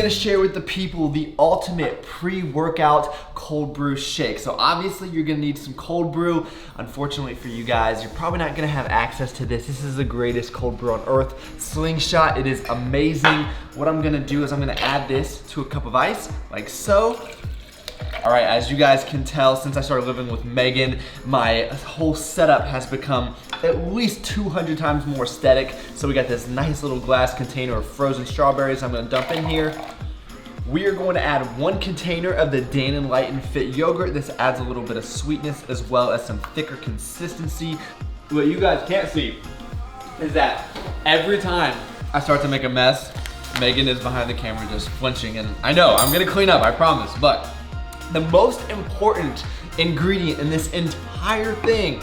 gonna share with the people the ultimate pre-workout cold brew shake. So obviously you're gonna need some cold brew. Unfortunately for you guys, you're probably not gonna have access to this. This is the greatest cold brew on earth. Slingshot, it is amazing. What I'm gonna do is I'm gonna add this to a cup of ice, like so. All right, as you guys can tell, since I started living with Megan, my whole setup has become at least 200 times more aesthetic. So we got this nice little glass container of frozen strawberries I'm gonna dump in here. We are going to add 1 container of the Dan & Lighten Fit yogurt. This adds a little bit of sweetness as well as some thicker consistency. What you guys can't see is that every time I start to make a mess, Megan is behind the camera just flinching, and I know, I'm gonna clean up, I promise, but the most important ingredient in this entire thing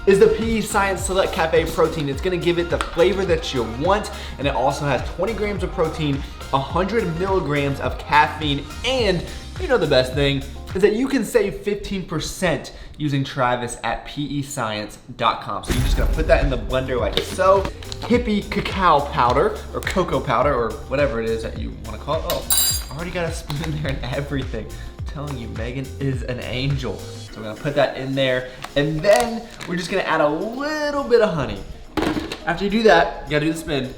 is the PE Science Select Cafe protein. It's gonna give it the flavor that you want, and it also has 20 grams of protein, 100 milligrams of caffeine, and you know the best thing is that you can save 15% using Travis at pescience.com. So you're just gonna put that in the blender like so. Hippie cacao powder, or cocoa powder, or whatever it is that you wanna call it. Oh, I already got a spoon in there and everything. Telling you, Megan is an angel. So we're gonna put that in there, and then we're just gonna add a little bit of honey. After you do that, you gotta do the spin.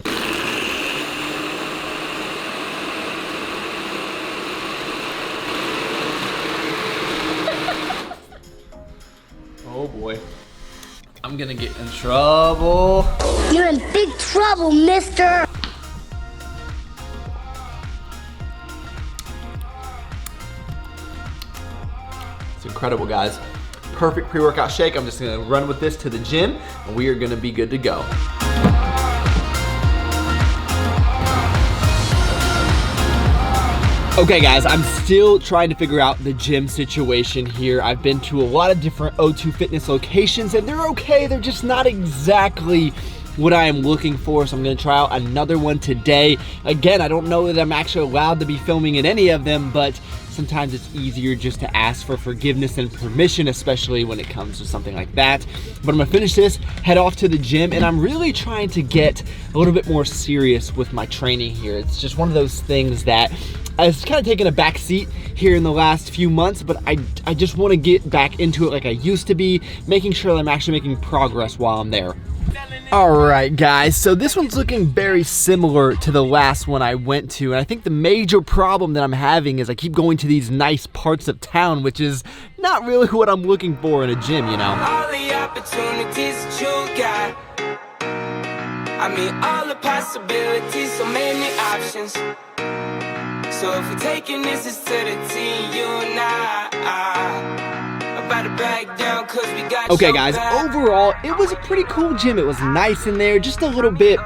Oh boy, I'm gonna get in trouble. You're in big trouble, mister. It's incredible, guys. Perfect pre-workout shake. I'm just gonna run with this to the gym, and we are gonna be good to go. Okay guys, I'm still trying to figure out the gym situation here. I've been to a lot of different O2 Fitness locations, and they're okay, they're just not exactly what I am looking for, so I'm gonna try out another one today. Again, I don't know that I'm actually allowed to be filming in any of them, but sometimes it's easier just to ask for forgiveness and permission, especially when it comes to something like that. But I'm gonna finish this, head off to the gym, and I'm really trying to get a little bit more serious with my training here. It's just one of those things that it's kind of taken a back seat here in the last few months, but I just want to get back into it like I used to be, making sure that I'm actually making progress while I'm there. Alright guys, so this one's looking very similar to the last one I went to, and I think the major problem that I'm having is I keep going to these nice parts of town, which is not really what I'm looking for in a gym, you know? All the opportunities that you got, I mean all the possibilities, so many options. So if we're taking this to the team, you and I about to back down, 'cause we got. Okay guys, overall, it was a pretty cool gym. It was nice in there, just a little bit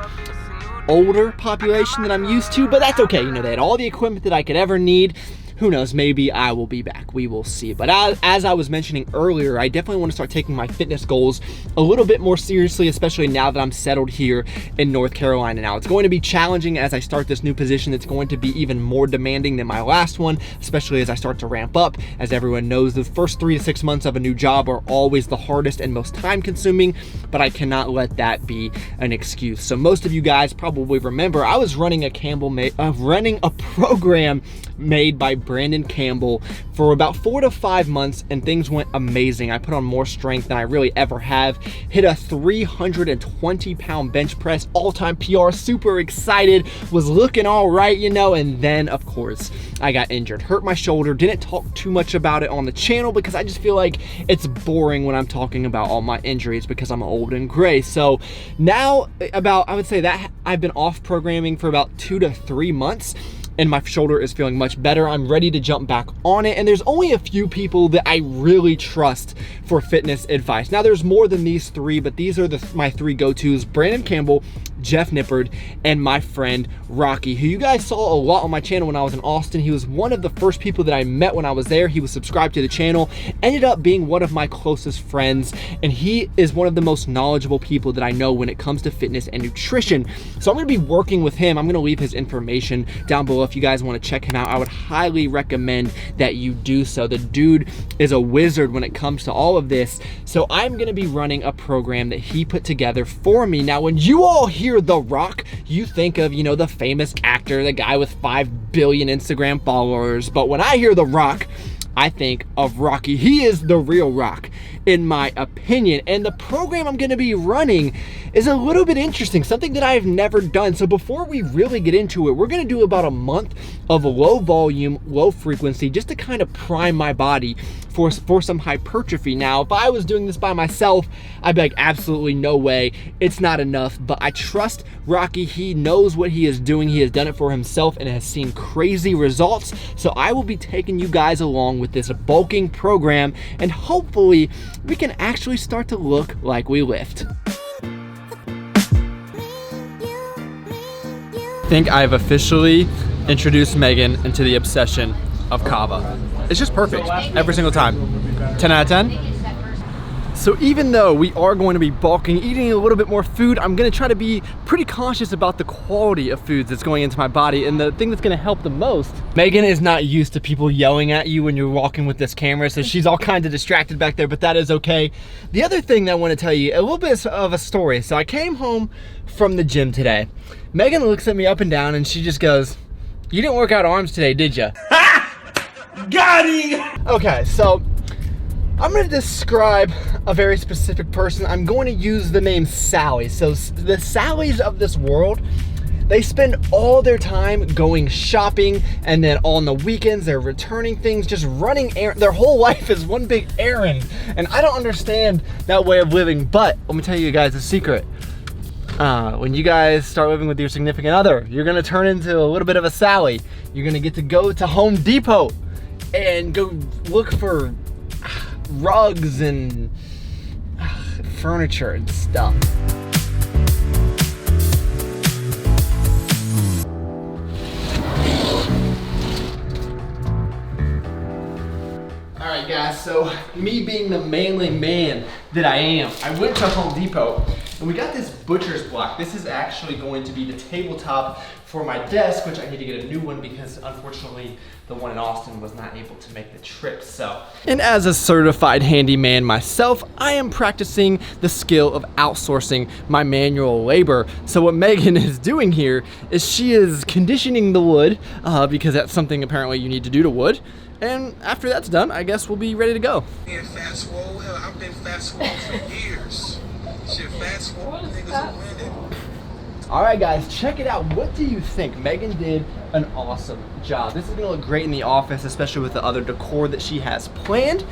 older population than I'm used to, but that's okay. You know, they had all the equipment that I could ever need. Who knows, maybe I will be back, we will see. But as I was mentioning earlier, I definitely want to start taking my fitness goals a little bit more seriously, especially now that I'm settled here in North Carolina now. It's going to be challenging as I start this new position. It's going to be even more demanding than my last one, especially as I start to ramp up. As everyone knows, the first 3 to 6 months of a new job are always the hardest and most time consuming, but I cannot let that be an excuse. So most of you guys probably remember I was running a program made by Brandon Campbell for about 4 to 5 months, and things went amazing. I put on more strength than I really ever have, hit a 320-pound bench press, all-time PR, super excited, was looking all right, you know, and then of course I got injured, hurt my shoulder. Didn't talk too much about it on the channel because I just feel like it's boring when I'm talking about all my injuries because I'm old and gray. So now I would say that I've been off programming for about 2 to 3 months, and my shoulder is feeling much better. I'm ready to jump back on it, and there's only a few people that I really trust for fitness advice. Now there's more than these 3, but these are my 3 go-tos: Brandon Campbell, Jeff Nippard, and my friend Rocky, who you guys saw a lot on my channel when I was in Austin. He was one of the first people that I met when I was there. He was subscribed to the channel, ended up being one of my closest friends, and he is one of the most knowledgeable people that I know when it comes to fitness and nutrition. So I'm gonna be working with him. I'm gonna leave his information down below if you guys wanna check him out. I would highly recommend that you do so. The dude is a wizard when it comes to all of this. So I'm gonna be running a program that he put together for me. Now, when you all hear hear The Rock, you think of, you know, the famous actor, the guy with 5 billion Instagram followers. But when I hear The Rock, I think of Rocky. He is the real Rock, in my opinion. And the program I'm gonna be running is a little bit interesting, something that I've never done. So before we really get into it, we're gonna do about a month of low volume, low frequency, just to kind of prime my body for some hypertrophy. Now, if I was doing this by myself, I'd be like, absolutely no way, it's not enough. But I trust Rocky. He knows what he is doing. He has done it for himself and has seen crazy results. So I will be taking you guys along with this bulking program, and hopefully we can actually start to look like we lift. I think I've officially introduced Megan into the obsession of kava. It's just perfect every single time. 10 out of 10. So even though we are going to be bulking, eating a little bit more food, I'm gonna try to be pretty cautious about the quality of foods that's going into my body. And the thing that's gonna help the most, Megan is not used to people yelling at you when you're walking with this camera, so she's all kinds of distracted back there, but that is okay. The other thing that I wanna tell you, a little bit of a story. So I came home from the gym today. Megan looks at me up and down and she just goes, "You didn't work out arms today, did you?" Got him! Okay, so I'm gonna describe a very specific person. I'm going to use the name Sally. So the Sallys of this world, they spend all their time going shopping, and then on the weekends they're returning things, just running errands. Their whole life is one big errand. And I don't understand that way of living, but let me tell you guys a secret. When you guys start living with your significant other, you're gonna turn into a little bit of a Sally. You're gonna get to go to Home Depot and go look for rugs and furniture and stuff. All right guys, so me being the manly man that I am, I went to Home Depot and we got this butcher's block. This is actually going to be the tabletop for my desk, which I need to get a new one because unfortunately the one in Austin was not able to make the trip, so. And as a certified handyman myself, I am practicing the skill of outsourcing my manual labor. So what Megan is doing here is she is conditioning the wood because that's something apparently you need to do to wood. And after that's done, I guess we'll be ready to go. Being fast swole, hell, I've been fast swole for years. Shit, fast swole, niggas are winning. All right, guys, check it out. What do you think? Megan did an awesome job. This is gonna look great in the office, especially with the other decor that she has planned.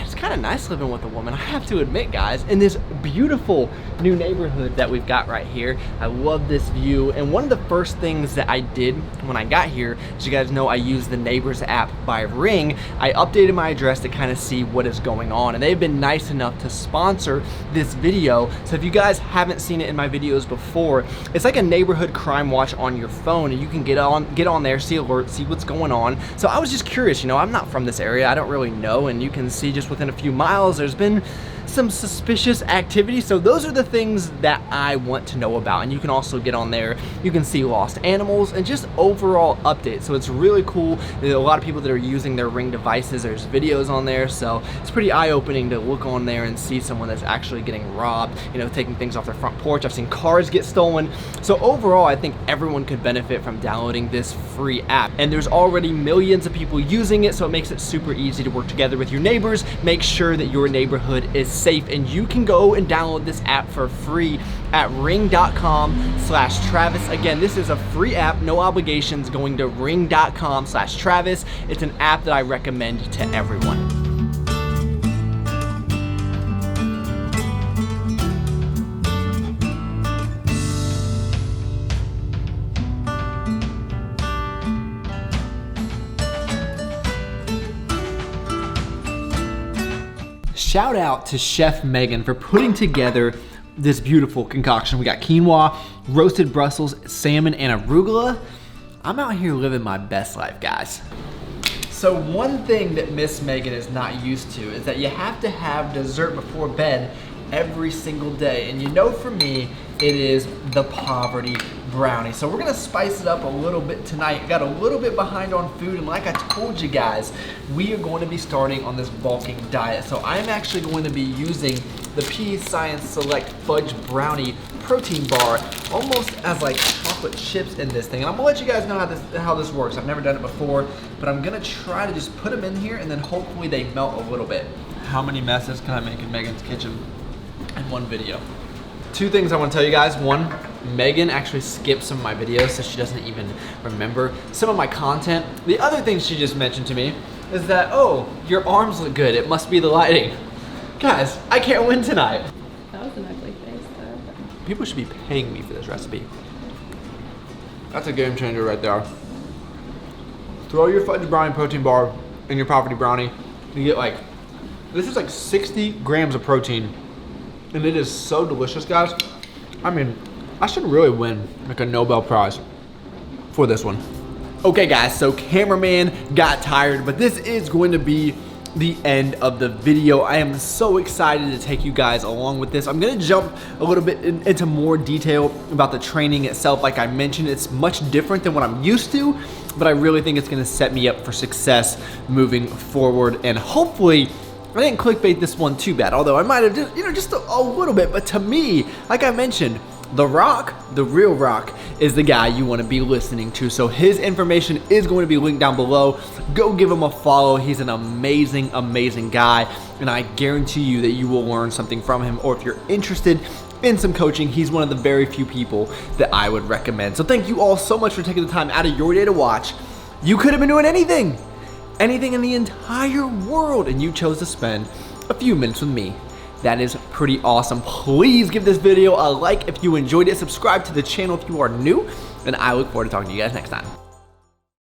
It's kind of nice living with a woman, I have to admit, guys, in this beautiful new neighborhood that we've got right here. I love this view, and one of the first things that I did when I got here, as you guys know, I use the Neighbors app by Ring. I updated my address to kind of see what is going on, and they've been nice enough to sponsor this video. So if you guys haven't seen it in my videos before, it's like a neighborhood crime watch on your phone, and you can get on there, see alerts, see what's going on. So I was just curious, you know, I'm not from this area, I don't really know, and you can see just within a few miles there's been some suspicious activity. So those are the things that I want to know about, and you can also get on there, you can see lost animals and just overall updates. So it's really cool. There's a lot of people that are using their Ring devices. There's videos on there, so it's pretty eye-opening to look on there and see someone that's actually getting robbed, you know, taking things off their front porch. I've seen cars get stolen. So overall, I think everyone could benefit from downloading this free app, and there's already millions of people using it, so it makes it super easy to work together with your neighbors, make sure that your neighborhood is safe. And you can go and download this app for free at ring.com/Travis. Again, this is a free app, no obligations, going to ring.com/Travis. It's an app that I recommend to everyone. Shout out to Chef Megan for putting together this beautiful concoction. We got quinoa, roasted Brussels, salmon, and arugula. I'm out here living my best life, guys. So one thing that Miss Megan is not used to is that you have to have dessert before bed every single day. And you know, for me, it is the poverty brownie. So we're gonna spice it up a little bit tonight. Got a little bit behind on food, and like I told you guys, we are going to be starting on this bulking diet. So I'm actually going to be using the P Science Select Fudge Brownie protein bar, almost as like chocolate chips in this thing. And I'm gonna let you guys know how this works. I've never done it before, but I'm gonna try to just put them in here and then hopefully they melt a little bit. How many messes can I make in Megan's kitchen in one video? Two things I want to tell you guys. One, Megan actually skips some of my videos, so she doesn't even remember some of my content. The other thing she just mentioned to me is that, oh, your arms look good. It must be the lighting. Guys, I can't win tonight. That was an ugly face though. People should be paying me for this recipe. That's a game changer right there. Throw your fudge brownie protein bar in your poverty brownie. You get like, this is like 60 grams of protein. And it is so delicious, guys. I mean, I should really win like a Nobel Prize for this one. Okay guys, so cameraman got tired, but this is going to be the end of the video. I am so excited to take you guys along with this. I'm gonna jump a little bit into more detail about the training itself. Like I mentioned, it's much different than what I'm used to, but I really think it's gonna set me up for success moving forward. And hopefully, I didn't clickbait this one too bad, although I might have, just a little bit. But to me, like I mentioned, The Rock, the real Rock, is the guy you want to be listening to. So his information is going to be linked down below. Go give him a follow. He's an amazing, amazing guy. And I guarantee you that you will learn something from him. Or if you're interested in some coaching, he's one of the very few people that I would recommend. So thank you all so much for taking the time out of your day to watch. You could have been doing anything in the entire world, and you chose to spend a few minutes with me. That is pretty awesome. Please give this video a like if you enjoyed it. Subscribe to the channel if you are new, and I look forward to talking to you guys next time.